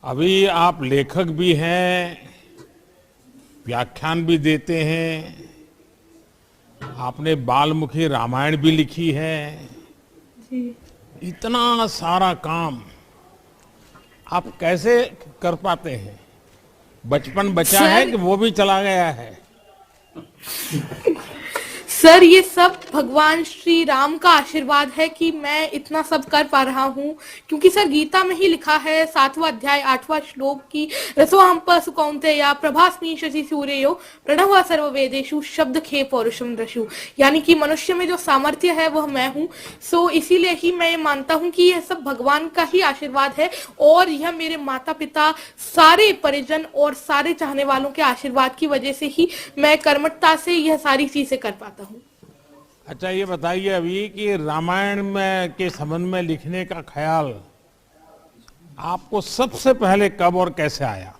अभी आप लेखक भी हैं, व्याख्यान भी देते हैं। आपने बालमुखी रामायण भी लिखी है। जी। इतना सारा काम आप कैसे कर पाते हैं? बचपन बचा है सर कि वो भी चला गया है? सर ये सब भगवान श्री राम का आशीर्वाद है कि मैं इतना सब कर पा रहा हूँ, क्योंकि सर गीता में ही लिखा है 7वां अध्याय 8वां श्लोक की रसोहम पसु कौन्तेय प्रभास्मि शशि सूर्यो प्रणव सर्ववेदेषु शब्द खे पौरुषम रशु, यानी कि मनुष्य में जो सामर्थ्य है वह मैं हूँ। सो इसीलिए ही मैं ये मानता हूँ कि यह सब भगवान का ही आशीर्वाद है, और यह मेरे माता पिता, सारे परिजन और सारे चाहने वालों के आशीर्वाद की वजह से ही मैं कर्मठता से यह सारी चीजें कर पाता हूँ। अच्छा, ये बताइए अभी कि रामायण में के संबंध में लिखने का ख्याल आपको सबसे पहले कब और कैसे आया?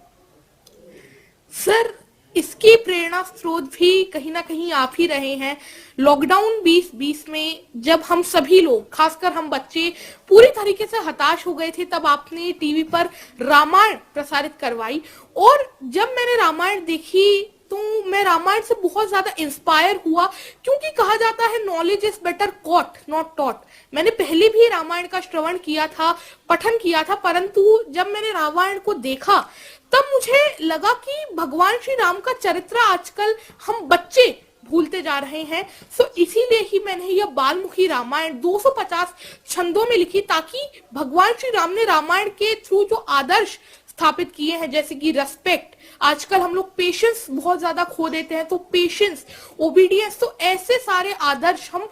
सर इसकी प्रेरणा स्रोत भी कहीं ना कहीं आप ही रहे हैं। लॉकडाउन 2020 में जब हम सभी लोग, खासकर हम बच्चे, पूरी तरीके से हताश हो गए थे, तब आपने टीवी पर रामायण प्रसारित करवाई, और जब मैंने रामायण देखी तो मैं रामायण से बहुत ज्यादा इंस्पायर हुआ, क्योंकि कहा जाता है knowledge is better caught not taught. मैंने पहले भी रामायण का श्रवण किया था, पठन किया था, परंतु जब मैंने रामायण को देखा तब मुझे लगा कि भगवान श्री राम का चरित्र आजकल हम बच्चे भूलते जा रहे हैं। सो इसीलिए ही मैंने यह बालमुखी रामायण 250 छंदों में लिखी, ताकि भगवान श्री राम ने रामायण के थ्रू जो आदर्श स्थापित किए हैं, जैसे कि रेस्पेक्ट, आजकल हम लोग पेशेंस बहुत ज्यादा खो देते हैं, तो पेशेंस, ओबीडियंस, तो ऐसे सारे आदर्श हम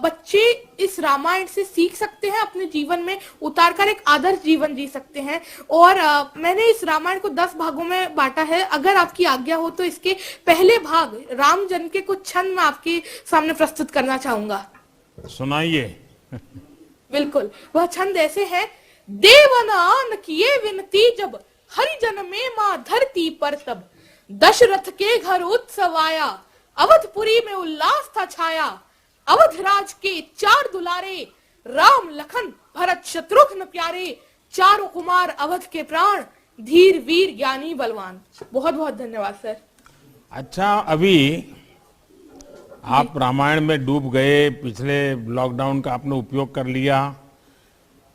बच्चे इस रामायण से सीख सकते हैं, अपने जीवन में उतारकर एक आदर्श जीवन जी सकते हैं। और मैंने इस रामायण को 10 भागों में बांटा है। अगर आपकी आज्ञा हो तो इसके पहले भाग राम जन्म के कुछ छंद मैं आपके सामने प्रस्तुत करना चाहूंगा। सुनाइए। बिल्कुल, वह छंद ऐसे है। देवन आन किए विनती जब, हरिजन में मां धरती पर तब, दशरथ के घर उत्सव आया, अवधपुरी में उल्लास था छाया, अवधराज के 4 दुलारे, राम लखन भरत शत्रुघ्न प्यारे, चारों कुमार अवध के प्राण, धीर वीर ज्ञानी बलवान। बहुत बहुत धन्यवाद सर। अच्छा, अभी आप रामायण में डूब गए, पिछले लॉकडाउन का आपने उपयोग कर लिया।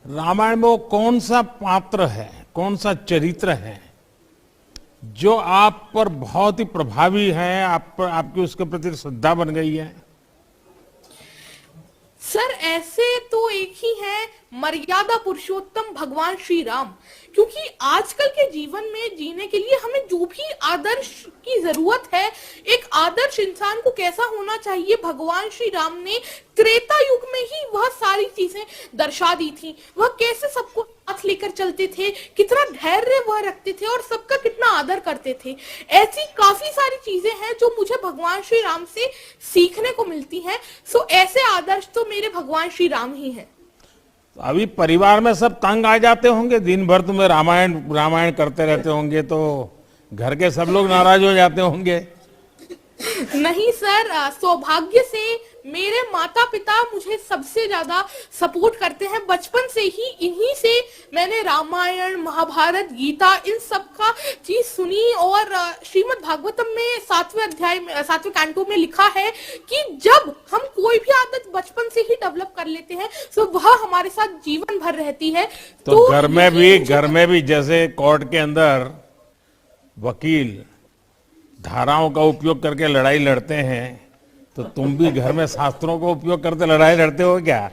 रामायण में वो कौन सा पात्र है, कौन सा चरित्र है जो आप पर बहुत ही प्रभावी है, आप पर, आपकी उसके प्रति श्रद्धा बन गई है? सर ऐसे तो एक ही है, मर्यादा पुरुषोत्तम भगवान श्री राम, क्योंकि आजकल के जीवन में जीने के लिए हमें जो भी आदर्श की जरूरत है, एक आदर्श इंसान को कैसा होना चाहिए, भगवान श्री राम ने त्रेता युग में ही वह सारी चीजें दर्शा दी थी। वह कैसे सबको साथ लेकर चलते थे, कितना धैर्य वह रखते थे और सबका कितना आदर करते थे। ऐसी काफी सारी चीजें हैं जो मुझे भगवान श्री राम से सीखने को मिलती हैं। सो ऐसे आदर्श तो मेरे भगवान श्री राम ही हैं। तो अभी परिवार में सब तंग आ जाते होंगे, दिन भर तुम्हें रामायण रामायण करते रहते होंगे, तो घर के सब लोग नाराज हो जाते होंगे। नहीं सर, सौभाग्य से मेरे माता पिता मुझे सबसे ज्यादा सपोर्ट करते हैं। बचपन से ही इन्हीं से मैंने रामायण, महाभारत, गीता, इन सब का चीज सुनी, और श्रीमद् भागवतम में 7वें अध्याय में, 7वें कैंटो में लिखा है कि जब हम कोई भी आदत बचपन से ही डेवलप कर लेते हैं तो वह हमारे साथ जीवन भर रहती है। तो घर में भी जैसे कोर्ट के अंदर वकील धाराओं का उपयोग करके लड़ाई लड़ते हैं, तो तुम भी घर में शास्त्रों का उपयोग करते लड़ाई लड़ते हो क्या?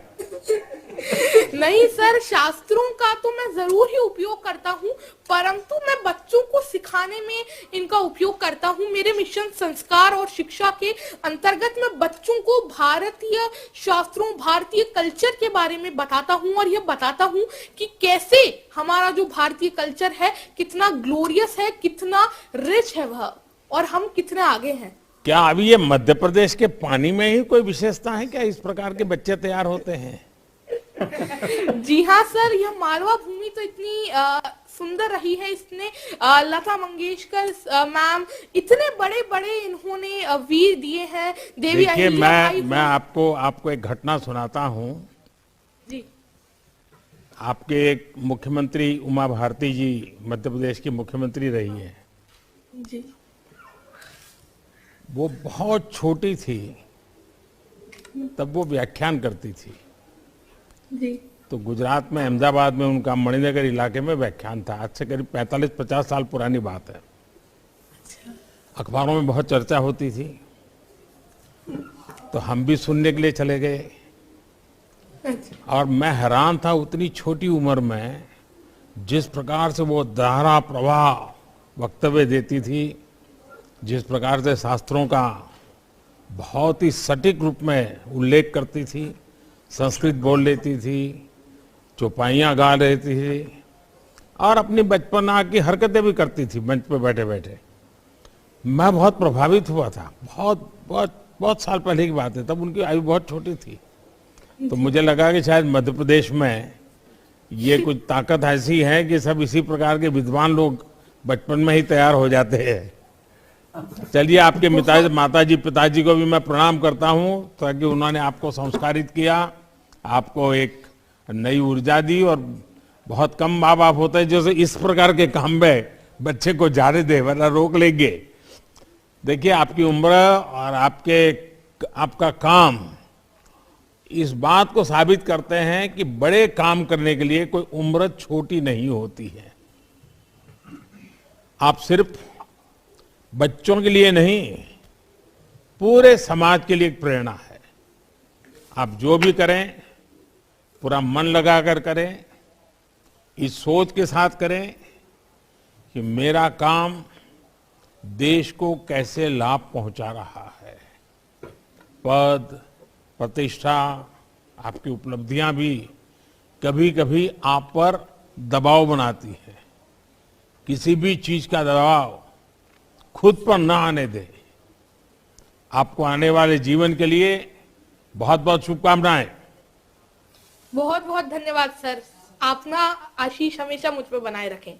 नहीं सर, शास्त्रों का तो मैं जरूर ही उपयोग करता हूँ, परंतु मैं बच्चों को सिखाने में इनका उपयोग करता हूँ। मेरे मिशन संस्कार और शिक्षा के अंतर्गत मैं बच्चों को भारतीय शास्त्रों, भारतीय कल्चर के बारे में बताता हूँ, और यह बताता हूँ कि कैसे हमारा जो भारतीय कल्चर है कितना ग्लोरियस है, कितना रिच है वह, और हम कितने आगे हैं। क्या अभी ये मध्य प्रदेश के पानी में ही कोई विशेषता है क्या, इस प्रकार के बच्चे तैयार होते हैं? जी हाँ सर, यह मालवा भूमि तो इतनी सुंदर रही है। इसने लता मंगेशकर मैम, इतने बड़े बड़े इन्होंने वीर दिए हैं। देवी देखिए, अहिल्याबाई मैं आपको एक घटना सुनाता हूँ। जी। आपके एक मुख्यमंत्री उमा भारती जी मध्य प्रदेश की मुख्यमंत्री रही है, जी वो बहुत छोटी थी तब वो व्याख्यान करती थी। जी तो गुजरात में अहमदाबाद में उनका मणिनगर इलाके में व्याख्यान था। आज से करीब 45-50 साल पुरानी बात है। अखबारों में बहुत चर्चा होती थी, तो हम भी सुनने के लिए चले गए। अच्छा और मैं हैरान था उतनी छोटी उम्र में जिस प्रकार से वो धारा प्रवाह वक्तव्य देती थी, जिस प्रकार से शास्त्रों का बहुत ही सटीक रूप में उल्लेख करती थी, संस्कृत बोल लेती थी, चौपाइयाँ गा लेती थी और अपनी बचपना की हरकतें भी करती थी मंच पे बैठे बैठे। मैं बहुत प्रभावित हुआ था। बहुत बहुत बहुत साल पहले की बात है, तब उनकी आयु बहुत छोटी थी। तो मुझे लगा कि शायद मध्य प्रदेश में ये कुछ ताकत ऐसी है कि सब इसी प्रकार के विद्वान लोग बचपन में ही तैयार हो जाते हैं। चलिए, आपके माताजी पिताजी को भी मैं प्रणाम करता हूं, ताकि उन्होंने आपको संस्कारित किया, आपको एक नई ऊर्जा दी। और बहुत कम माँ बाप होते हैं जो इस प्रकार के काम में बच्चे को जाने दे, वरना रोक लेंगे। देखिए, आपकी उम्र और आपका काम इस बात को साबित करते हैं कि बड़े काम करने के लिए कोई उम्र छोटी नहीं होती है। आप सिर्फ बच्चों के लिए नहीं, पूरे समाज के लिए एक प्रेरणा है। आप जो भी करें पूरा मन लगाकर करें, इस सोच के साथ करें कि मेरा काम देश को कैसे लाभ पहुंचा रहा है। पद, प्रतिष्ठा, आपकी उपलब्धियां भी कभी कभी आप पर दबाव बनाती है। किसी भी चीज का दबाव खुद पर ना आने दें। आपको आने वाले जीवन के लिए बहुत बहुत शुभकामनाएं। बहुत बहुत धन्यवाद सर। आप ना आशीष हमेशा मुझ पे बनाए रखें।